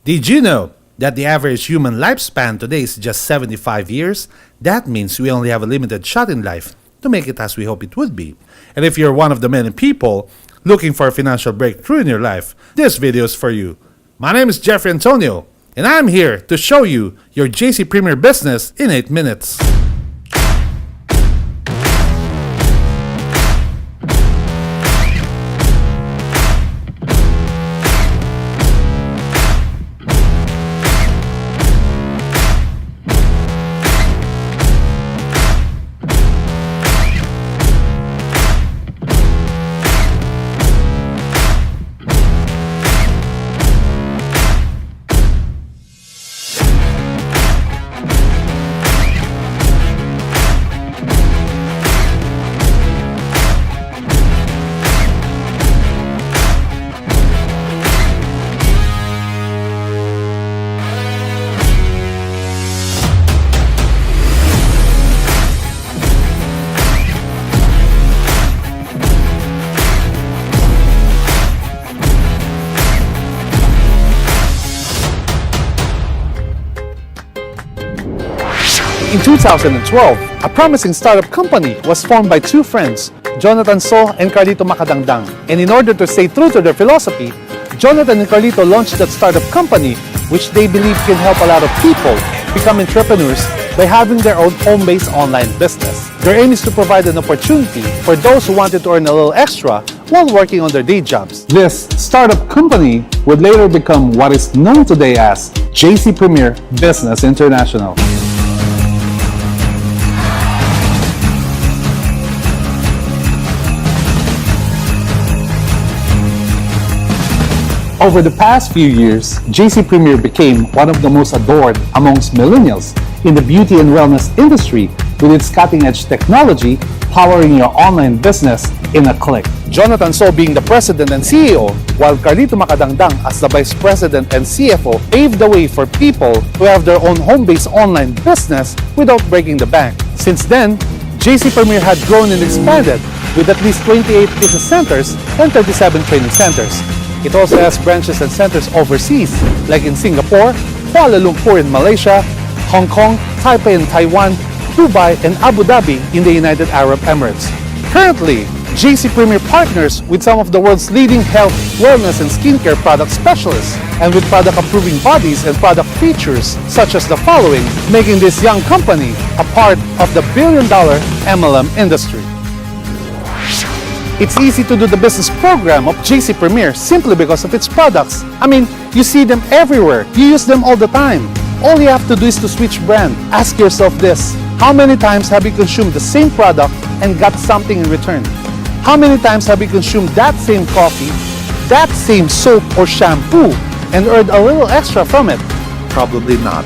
Did you know that the average human lifespan today is just 75 years? That means we only have a limited shot in life to make it as we hope it would be. And if you're one of the many people looking for a financial breakthrough in your life, this video is for you. My name is Jeffrey Antonio, and I'm here to show you your JC Premier business in 8 minutes. In 2012, a promising startup company was formed by two friends, Jonathan So and Carlito Macadangdang. And in order to stay true to their philosophy, Jonathan and Carlito launched that startup company, which they believe can help a lot of people become entrepreneurs by having their own home-based online business. Their aim is to provide an opportunity for those who wanted to earn a little extra while working on their day jobs. This startup company would later become what is known today as JC Premier Business International. Over the past few years, JC Premier became one of the most adored amongst millennials in the beauty and wellness industry with its cutting-edge technology powering your online business in a click. Jonathan So being the president and CEO, while Carlito Macadangdang as the vice president and CFO paved the way for people to have their own home-based online business without breaking the bank. Since then, JC Premier had grown and expanded with at least 28 business centers and 37 training centers. It also has branches and centers overseas, like in Singapore, Kuala Lumpur in Malaysia, Hong Kong, Taipei in Taiwan, Dubai, and Abu Dhabi in the United Arab Emirates. Currently, JC Premier partners with some of the world's leading health, wellness, and skincare product specialists, and with product-approving bodies and product features such as the following, making this young company a part of the billion-dollar MLM industry. It's easy to do the business program of JC Premier simply because of its products. I mean, you see them everywhere. You use them all the time. All you have to do is to switch brand. Ask yourself this: how many times have you consumed the same product and got something in return? How many times have you consumed that same coffee, that same soap or shampoo, and earned a little extra from it? Probably not.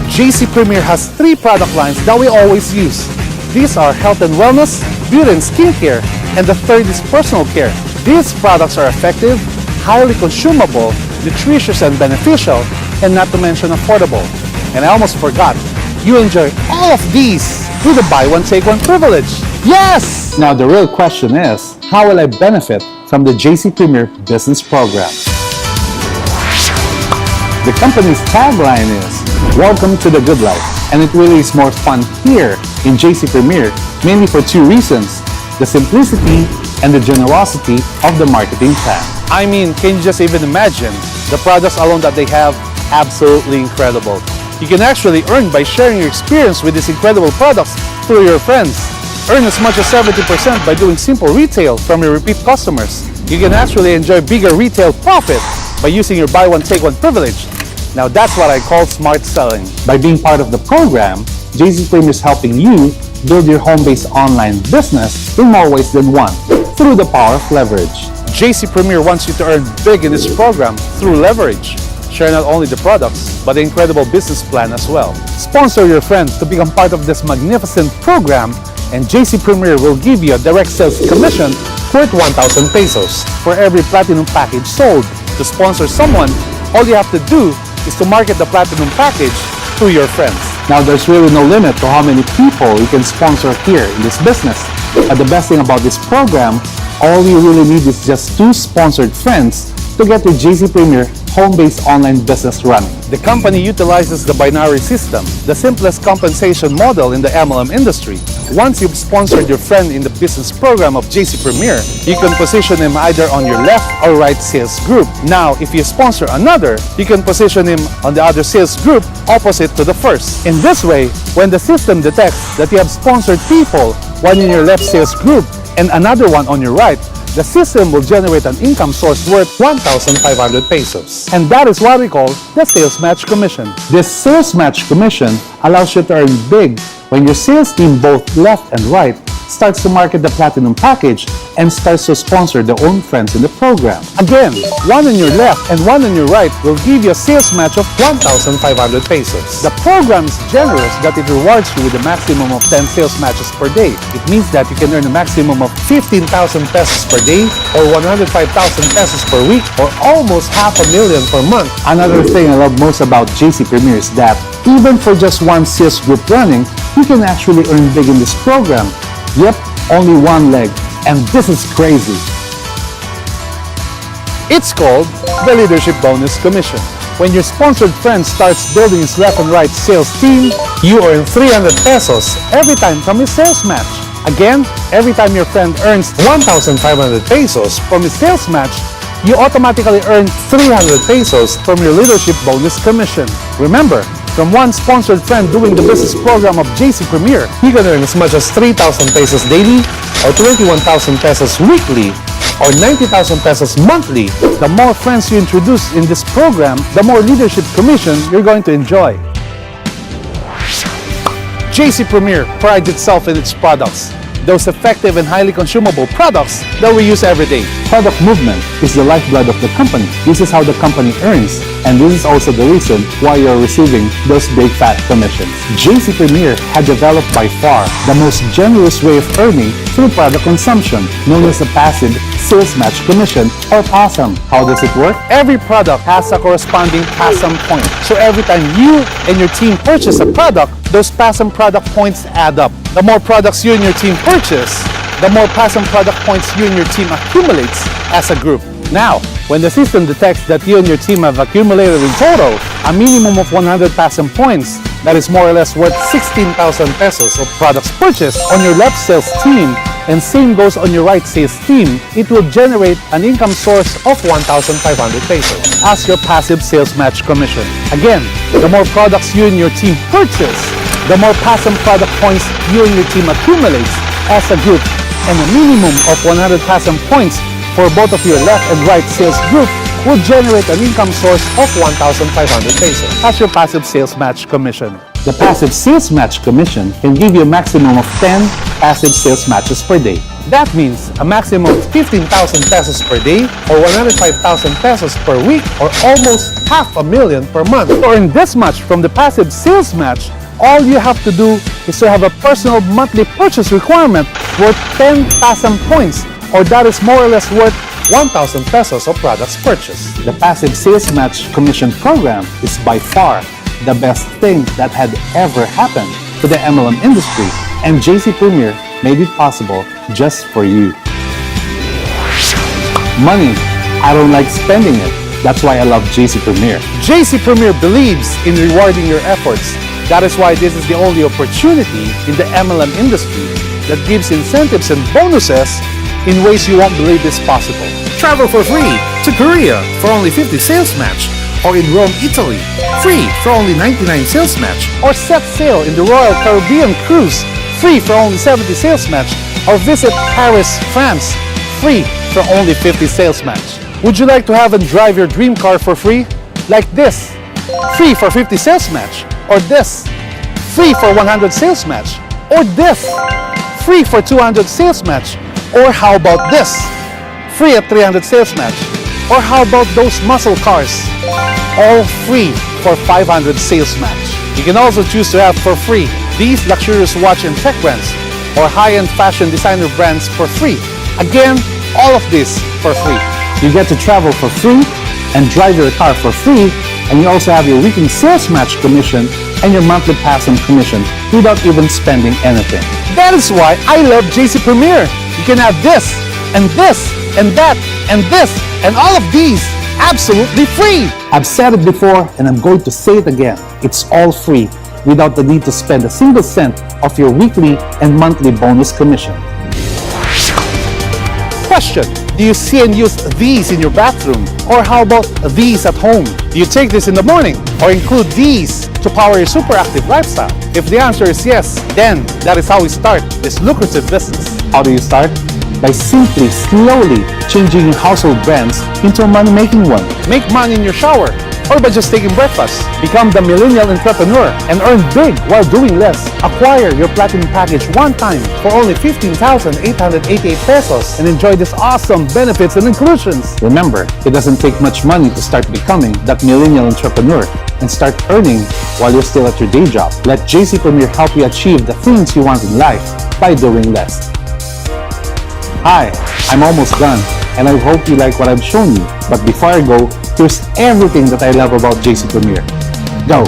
JC Premier has 3 product lines that we always use. These are health and wellness, beauty and skincare, and the third is personal care. These products are effective, highly consumable, nutritious and beneficial, and not to mention affordable. And I almost forgot, you enjoy all of these with a buy one take one privilege. Yes! Now the real question is, how will I benefit from the JC Premier Business Program? The company's tagline is, "Welcome to the good life." And it really is more fun here in JC Premier, mainly for 2 reasons: the simplicity and the generosity of the marketing plan. I mean, can you just even imagine? The products alone that they have, absolutely incredible. You can actually earn by sharing your experience with these incredible products through your friends. Earn as much as 70% by doing simple retail from your repeat customers. You can actually enjoy bigger retail profit by using your buy one take one privilege. Now that's what I call smart selling. By being part of the program, JC Premier is helping you build your home-based online business in more ways than one, through the power of leverage. JC Premier wants you to earn big in this program through leverage. Share not only the products, but the incredible business plan as well. Sponsor your friends to become part of this magnificent program, and JC Premier will give you a direct sales commission worth 1,000 pesos for every platinum package sold. To sponsor someone, all you have to do is to market the platinum package to your friends. Now, there's really no limit to how many people you can sponsor here in this business. And the best thing about this program, all you really need is just 2 sponsored friends to get your JC Premier home-based online business running. The company utilizes the binary system, the simplest compensation model in the MLM industry. Once you've sponsored your friend in the business program of JC Premier, you can position him either on your left or right sales group. Now, if you sponsor another, you can position him on the other sales group opposite to the first. In this way, when the system detects that you have sponsored people, one in your left sales group and another one on your right, the system will generate an income source worth 1,500 pesos. And that is what we call the sales match commission. This sales match commission allows you to earn big when your sales team, both left and right, starts to market the Platinum package and starts to sponsor their own friends in the program. Again, one on your left and one on your right will give you a sales match of 1,500 pesos. The program is generous that it rewards you with a maximum of 10 sales matches per day. It means that you can earn a maximum of 15,000 pesos per day or 105,000 pesos per week or almost $500,000 per month. Another thing I love most about JC Premier is that even for just one sales group running, you can actually earn big in this program. Yep, only one leg, and this is crazy. It's called the Leadership Bonus Commission. When your sponsored friend starts building his left and right sales team, you earn 300 pesos every time from his sales match. Again, every time your friend earns 1,500 pesos from his sales match, you automatically earn 300 pesos from your Leadership Bonus Commission. Remember, from one sponsored friend doing the business program of JC Premier, he can earn as much as 3,000 pesos daily or 21,000 pesos weekly or 90,000 pesos monthly. The more friends you introduce in this program, the more leadership commission you're going to enjoy. JC Premier prides itself in its products, those effective and highly consumable products that we use every day. Product movement is the lifeblood of the company. This is how the company earns, and this is also the reason why you're receiving those big fat commissions. JC Premier had developed by far the most generous way of earning through product consumption, known as the passive sales match commission or PASM. How does it work? Every product has a corresponding PASM point. So every time you and your team purchase a product, those PASM product points add up. The more products you and your team purchase, the more PASM product points you and your team accumulates as a group. Now, when the system detects that you and your team have accumulated in total a minimum of 100 PASM points, that is more or less worth 16,000 pesos of products purchased on your left sales team, and same goes on your right sales team, it will generate an income source of 1,500 pesos as your passive sales match commission. Again, the more products you and your team purchase, the more PASM product points you and your team accumulates as a group, and a minimum of 100 PASM points for both of your left and right sales group will generate an income source of 1,500 pesos as your passive sales match commission. The passive sales match commission can give you a maximum of 10 passive sales matches per day. That means a maximum of 15,000 pesos per day or 105,000 pesos per week or almost $500,000 per month. To earn this much from the passive sales match, all you have to do is to have a personal monthly purchase requirement worth 10 PASM points, or that is more or less worth 1,000 pesos of products purchased. The passive sales match commission program is by far the best thing that had ever happened to the MLM industry, and JC Premier made it possible just for you. Money, I don't like spending it. That's why I love JC Premier. JC Premier believes in rewarding your efforts. That is why this is the only opportunity in the MLM industry that gives incentives and bonuses in ways you won't believe is possible. Travel for free to Korea for only 50 sales match, or in Rome, Italy, free for only 99 sales match. Or set sail in the Royal Caribbean cruise, free for only 70 sales match. Or visit Paris, France, free for only 50 sales match. Would you like to have and drive your dream car for free? Like this, free for 50 sales match. Or this, free for 100 sales match. Or this, free for 200 sales match. Or how about this, free at 300 sales match. Or how about those muscle cars, all free for 500 sales match. You can also choose to have for free these luxurious watch and tech brands or high-end fashion designer brands for free. Again, all of this for free. You get to travel for free and drive your car for free, and you also have your weekly sales match commission and your monthly PASM commission without even spending anything. That is why I love JC Premier. You can have this, and this, and that, and this, and all of these absolutely free. I've said it before and I'm going to say it again. It's all free without the need to spend a single cent of your weekly and monthly bonus commission. Question: do you see and use these in your bathroom? Or how about these at home? Do you take this in the morning or include these to power your super active lifestyle? If the answer is yes, then that is how we start this lucrative business. How do you start? By simply, slowly changing your household brands into a money-making one. Make money in your shower or by just taking breakfast. Become the millennial entrepreneur and earn big while doing less. Acquire your platinum package one time for only 15,888 pesos and enjoy these awesome benefits and inclusions. Remember, it doesn't take much money to start becoming that millennial entrepreneur and start earning while you're still at your day job. Let JC Premier help you achieve the things you want in life by doing less. Hi, I'm almost done and I hope you like what I've shown you. But before I go, here's everything that I love about JC Premier. Go!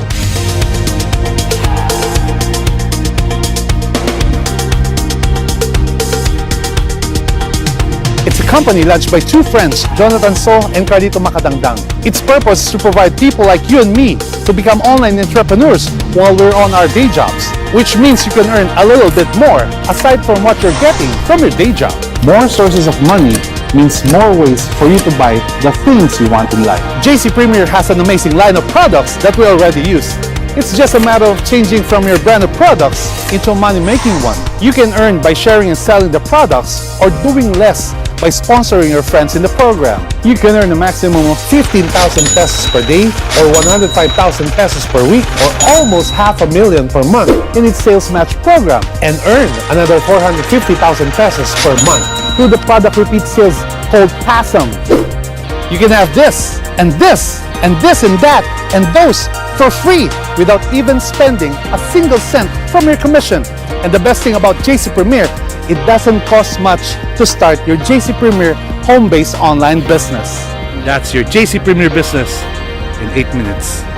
It's a company launched by two friends, Jonathan So and Carlito Macadangdang. Its purpose is to provide people like you and me to become online entrepreneurs while we're on our day jobs, which means you can earn a little bit more aside from what you're getting from your day job. More sources of money means more ways for you to buy the things you want in life. JC Premier has an amazing line of products that we already use. It's just a matter of changing from your brand of products into a money-making one. You can earn by sharing and selling the products or doing less by sponsoring your friends in the program. You can earn a maximum of 15,000 pesos per day or 105,000 pesos per week or almost $500,000 per month in its sales match program and earn another 450,000 pesos per month through the product repeat sales called Peso. You can have this and this and this and that and those for free without even spending a single cent from your commission. And the best thing about JC Premier, it doesn't cost much to start your JC Premier home-based online business. That's your JC Premier business in 8 minutes.